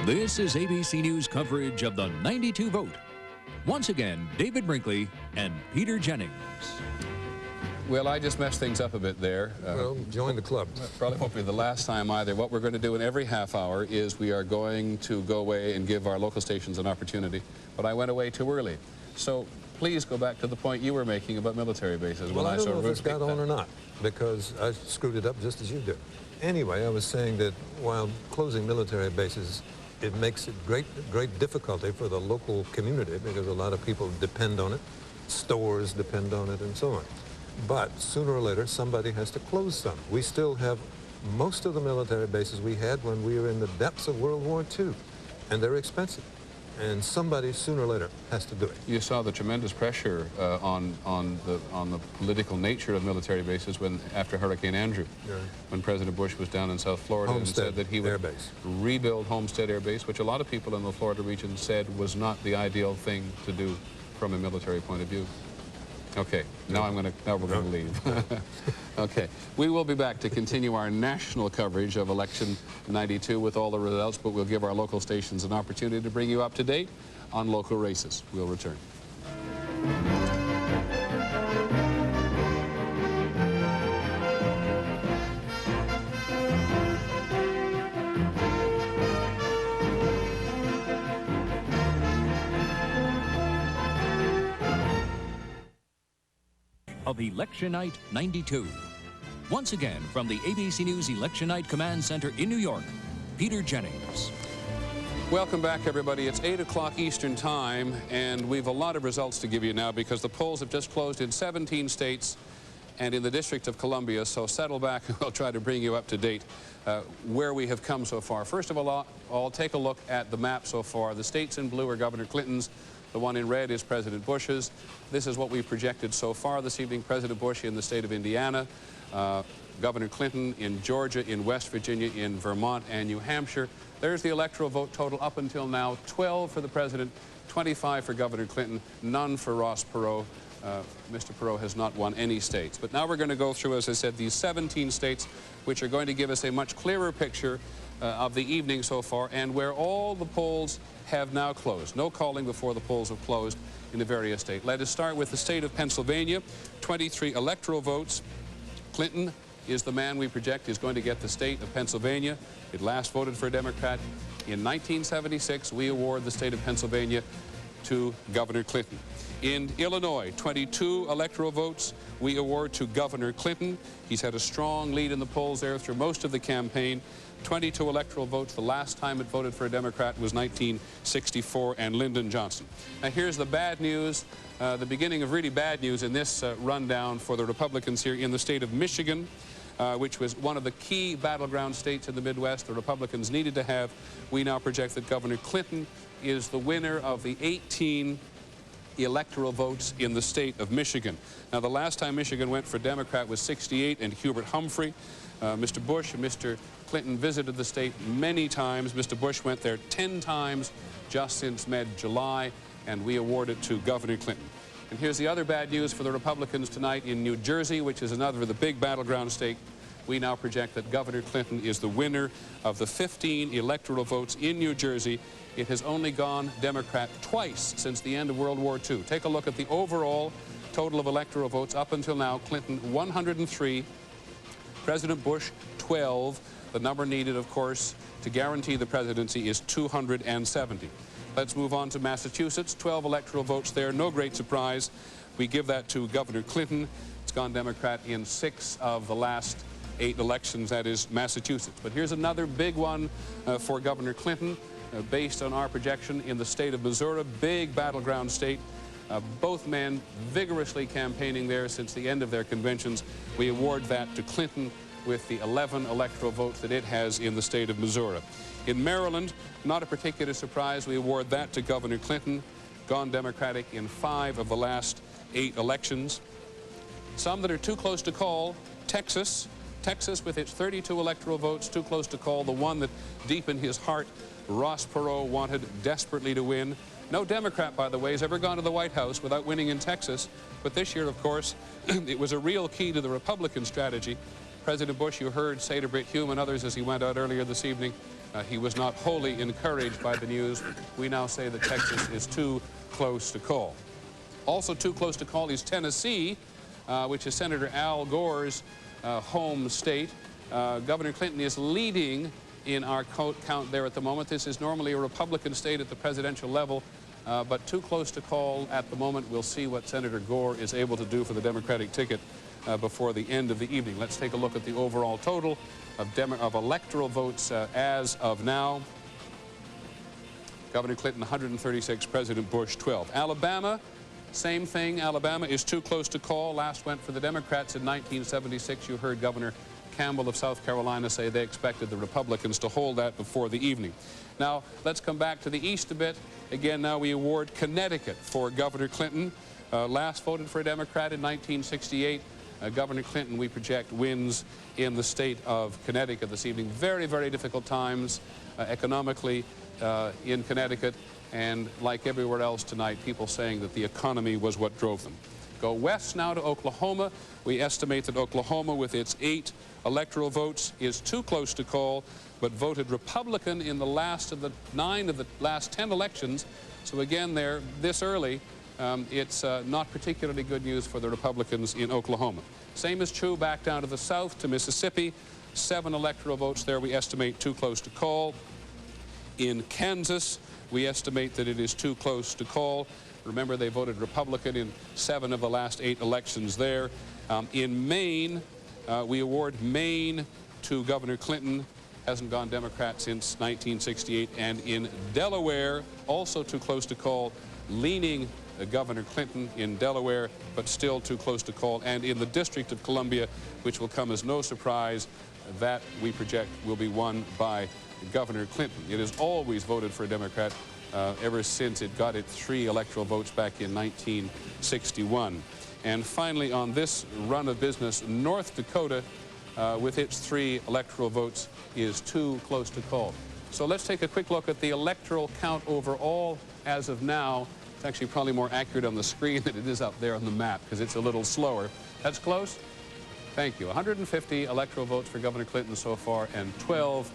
This is ABC News coverage of the 92 vote. Once again, David Brinkley and Peter Jennings. Well, I just messed things up a bit there. Well, join the club. Probably won't be the last time either. What we're going to do in every half hour is we are going to go away and give our local stations an opportunity. But I went away too early. So please go back to the point you were making about military bases. Well, I don't know if it's got on or not, because I screwed it up just as you did. Anyway, I was saying that while closing military bases, it makes it great difficulty for the local community because a lot of people depend on it, stores depend on it, and so on. But sooner or later, somebody has to close some. We still have most of the military bases we had when we were in the depths of World War II, and they're expensive. And somebody sooner or later has to do it. You saw the tremendous pressure on the political nature of military bases after Hurricane Andrew, when President Bush was down in South Florida and said that he would rebuild Homestead Air Base, which a lot of people in the Florida region said was not the ideal thing to do from a military point of view. Okay, now we're going to leave. Okay, we will be back to continue our national coverage of Election 92 with all the results, but we'll give our local stations an opportunity to bring you up to date on local races. We'll return. Of Election Night 92. Once again, from the ABC News Election Night Command Center in New York, Peter Jennings. Welcome back, everybody. It's 8 o'clock Eastern Time, and we've a lot of results to give you now because the polls have just closed in 17 states and in the District of Columbia, so settle back and we'll try to bring you up to date where we have come so far. First of all, I'll take a look at the map so far. The states in blue are Governor Clinton's. The one in red is President Bush's. This is what we've projected so far this evening. President Bush in the state of Indiana, Governor Clinton in Georgia, in West Virginia, in Vermont, and New Hampshire. There's the electoral vote total up until now: 12 for the president, 25 for Governor Clinton, none for Ross Perot. Mr. Perot has not won any states. But now we're going to go through, as I said, these 17 states, which are going to give us a much clearer picture of the evening so far, and where all the polls have now closed. No calling before the polls have closed in the various states. Let us start with the state of Pennsylvania. 23 electoral votes. Clinton is the man we project is going to get the state of Pennsylvania. It last voted for a Democrat. In 1976, we award the state of Pennsylvania to Governor Clinton. In Illinois, 22 electoral votes we award to Governor Clinton. He's had a strong lead in the polls there through most of the campaign. 22 electoral votes. The last time it voted for a Democrat was 1964 and Lyndon Johnson. Now here's the bad news, the beginning of really bad news in this rundown for the Republicans here in the state of Michigan, which was one of the key battleground states in the Midwest the Republicans needed to have. We now project that Governor Clinton is the winner of the 18 electoral votes in the state of Michigan. Now, the last time Michigan went for Democrat was 68 and Hubert Humphrey. Mr. Bush and Mr. Clinton visited the state many times. Mr. Bush went there 10 times just since mid-July, and we award it to Governor Clinton. And here's the other bad news for the Republicans tonight in New Jersey, which is another of the big battleground state. We now project that Governor Clinton is the winner of the 15 electoral votes in New Jersey. It has only gone Democrat twice since the end of World War II. Take a look at the overall total of electoral votes up until now. Clinton 103, President Bush 12. The number needed, of course, to guarantee the presidency is 270. Let's move on to Massachusetts. 12 electoral votes there. No great surprise. We give that to Governor Clinton. It's gone Democrat in 6 of the last 8 elections, that is Massachusetts. But here's another big one for Governor Clinton, based on our projection in the state of Missouri, big battleground state. Both men vigorously campaigning there since the end of their conventions. We award that to Clinton with the 11 electoral votes that it has in the state of Missouri. In Maryland, not a particular surprise, we award that to Governor Clinton, gone Democratic in 5 of the last 8 elections. Some that are too close to call: Texas. Texas, with its 32 electoral votes, too close to call. The one that deep in his heart Ross Perot wanted desperately to win. No Democrat, by the way, has ever gone to the White House without winning in Texas. But this year, of course, it was a real key to the Republican strategy. President Bush, you heard, say to Brit Hume and others as he went out earlier this evening, He was not wholly encouraged by the news. We now say that Texas is too close to call. Also too close to call is Tennessee, which is Senator Al Gore's home state. Governor Clinton is leading in our count there at the moment. This is normally a Republican state at the presidential level, but too close to call at the moment. We'll see what Senator Gore is able to do for the Democratic ticket before the end of the evening. Let's take a look at the overall total of electoral votes as of now. Governor Clinton 136, President Bush 12. Alabama, same thing. Alabama is too close to call. Last went for the Democrats in 1976. You heard Governor Campbell of South Carolina say they expected the Republicans to hold that before the evening. Now, let's come back to the east a bit. Again, now we award Connecticut for Governor Clinton. Last voted for a Democrat in 1968. Governor Clinton, we project, wins in the state of Connecticut this evening. Very, very difficult times economically in Connecticut, and like everywhere else tonight, people saying that the economy was what drove them. Go west now to Oklahoma. We estimate that Oklahoma, with its 8 electoral votes, is too close to call, but voted Republican in the last of the 9 of the last 10 elections. So again, there, this early, it's not particularly good news for the Republicans in Oklahoma. Same is true back down to the south, to Mississippi. 7 electoral votes there we estimate too close to call. In Kansas, we estimate that it is too close to call. Remember, they voted Republican in 7 of the last 8 elections there. In Maine, we award Maine to Governor Clinton. Hasn't gone Democrat since 1968. And in Delaware, also too close to call, leaning Governor Clinton in Delaware, but still too close to call. And in the District of Columbia, which will come as no surprise, that we project will be won by Governor Clinton. It has always voted for a Democrat ever since it got its 3 electoral votes back in 1961. And finally, on this run of business, North Dakota, with its 3 electoral votes, is too close to call. So let's take a quick look at the electoral count overall as of now. It's actually probably more accurate on the screen than it is up there on the map, because it's a little slower. That's close? Thank you. 150 electoral votes for Governor Clinton so far, and 12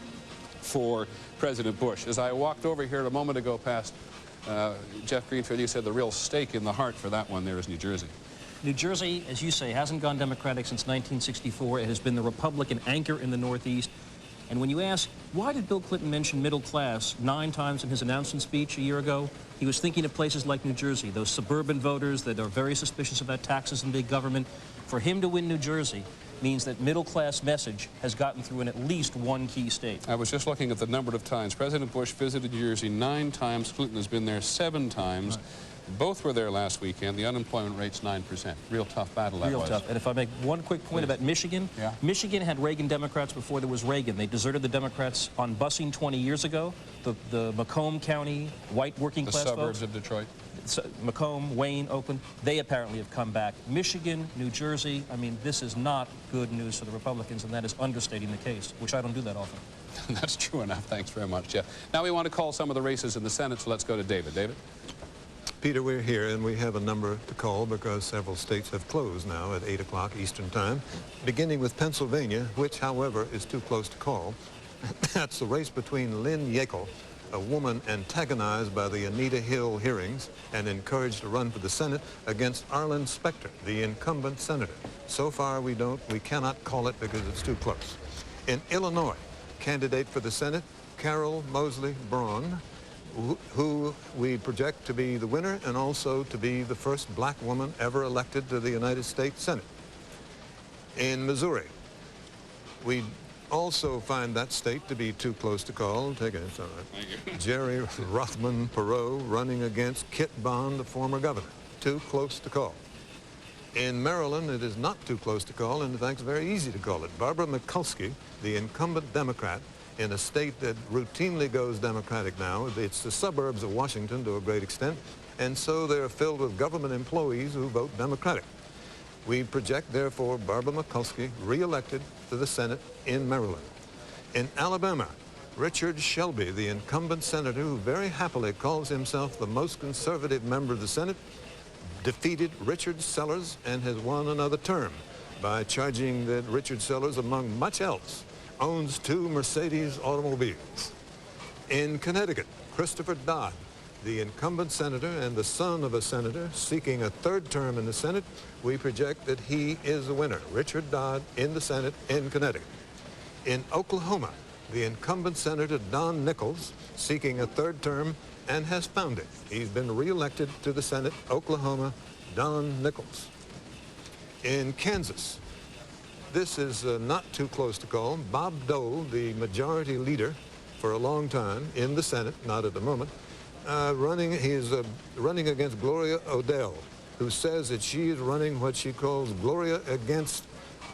for President Bush. As I walked over here a moment ago past Jeff Greenfield, you said the real stake in the heart for that one there is New Jersey. New Jersey, as you say, hasn't gone Democratic since 1964. It has been the Republican anchor in the Northeast. And when you ask, why did Bill Clinton mention middle class 9 times in his announcement speech a year ago? He was thinking of places like New Jersey, those suburban voters that are very suspicious about taxes and big government. For him to win New Jersey means that middle-class message has gotten through in at least 1 key state. I was just looking at the number of times. President Bush visited New Jersey 9 times. Clinton has been there 7 times. Right. Both were there last weekend. The unemployment rate's 9%. Real tough battle that was. Real tough. And if I make one quick point about Michigan, Michigan had Reagan Democrats before there was Reagan. They deserted the Democrats on busing 20 years ago. The Macomb County white working class folks. The suburbs folks, of Detroit. Macomb, Wayne, Oakland, they apparently have come back. Michigan, New Jersey, I mean, this is not good news for the Republicans, and that is understating the case, which I don't do that often. That's true enough. Thanks very much, Jeff. Now we want to call some of the races in the Senate, so let's go to David. David? Peter, we're here, and we have a number to call because several states have closed now at 8 o'clock Eastern Time, beginning with Pennsylvania, which, however, is too close to call. That's the race between Lynn Yackel, a woman antagonized by the Anita Hill hearings and encouraged to run for the Senate, against Arlen Specter, the incumbent senator. So far, we cannot call it because it's too close. In Illinois, candidate for the Senate, Carol Moseley Braun, who we project to be the winner and also to be the first black woman ever elected to the United States Senate. In Missouri, we also find that state to be too close to call. Take it, it's all right. Thank you. Jerry Rothman Perot running against Kit Bond, the former governor. Too close to call. In Maryland, it is not too close to call, and in fact, it's very easy to call it. Barbara Mikulski, the incumbent Democrat, in a state that routinely goes Democratic now. It's the suburbs of Washington to a great extent, and so they're filled with government employees who vote Democratic. We project, therefore, Barbara Mikulski re-elected to the Senate in Maryland. In Alabama, Richard Shelby, the incumbent senator who very happily calls himself the most conservative member of the Senate, defeated Richard Sellers and has won another term by charging that Richard Sellers, among much else, owns 2 Mercedes automobiles. In Connecticut, Christopher Dodd, the incumbent senator and the son of a senator seeking a third term in the Senate, we project that he is the winner. Richard Dodd in the Senate in Connecticut. In Oklahoma, the incumbent Senator Don Nichols seeking a third term and has found it. He's been reelected to the Senate, Oklahoma, Don Nichols. In Kansas, this is not too close to call. Bob Dole, the majority leader for a long time in the Senate, not at the moment, he's running against Gloria Odell, who says that she is running what she calls Gloria against,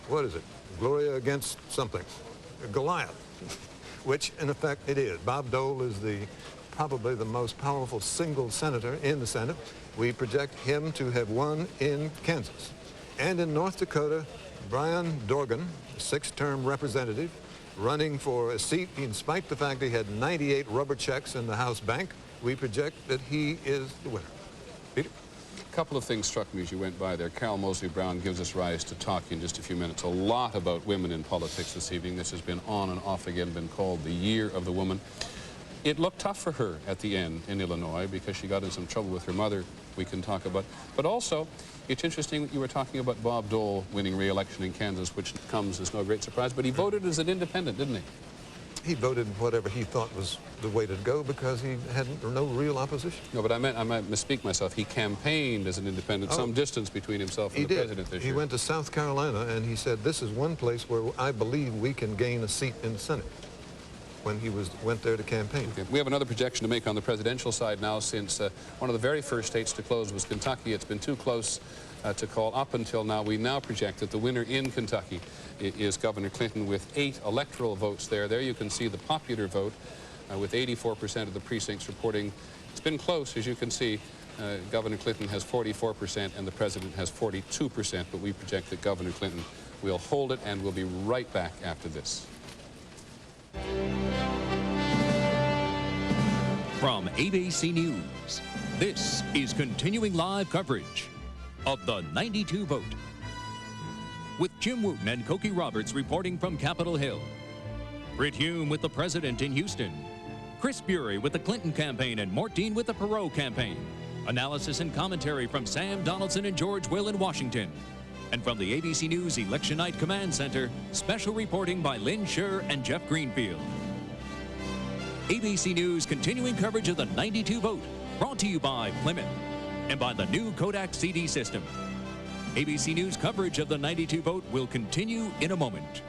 what is it? Gloria against something, Goliath, which in effect it is. Bob Dole is probably the most powerful single senator in the Senate. We project him to have won in Kansas. And in North Dakota, Brian Dorgan, a six-term representative, running for a seat in spite of the fact he had 98 rubber checks in the House bank. We project that he is the winner. Peter? A couple of things struck me as you went by there. Carol Moseley Brown gives us rise to talk in just a few minutes a lot about women in politics this evening. This has been on and off again, been called the Year of the Woman. It looked tough for her at the end in Illinois because she got in some trouble with her mother we can talk about. But also, it's interesting that you were talking about Bob Dole winning re-election in Kansas, which comes as no great surprise, but he voted as an independent, didn't he? He voted whatever he thought was the way to go because he had no real opposition. No, but I might misspeak myself. He campaigned as an independent, some distance between himself and the president this year. He went to South Carolina and he said, this is one place where I believe we can gain a seat in the Senate, when he went there to campaign. Okay. We have another projection to make on the presidential side now, since one of the very first states to close was Kentucky. It's been too close to call up until now. We now project that the winner in Kentucky is Governor Clinton with 8 electoral votes there. There you can see the popular vote with 84% of the precincts reporting. It's been close, as you can see. Governor Clinton has 44% and the president has 42%, but we project that Governor Clinton will hold it, and we'll be right back after this. From ABC News, this is continuing live coverage of the 92 vote. With Jim Wooten and Cokie Roberts reporting from Capitol Hill. Britt Hume with the president in Houston. Chris Bury with the Clinton campaign and Mort Dean with the Perot campaign. Analysis and commentary from Sam Donaldson and George Will in Washington. And from the ABC News Election Night Command Center, special reporting by Lynn Scher and Jeff Greenfield. ABC News continuing coverage of the 92 vote, brought to you by Plymouth and by the new Kodak CD system. ABC News coverage of the 92 vote will continue in a moment.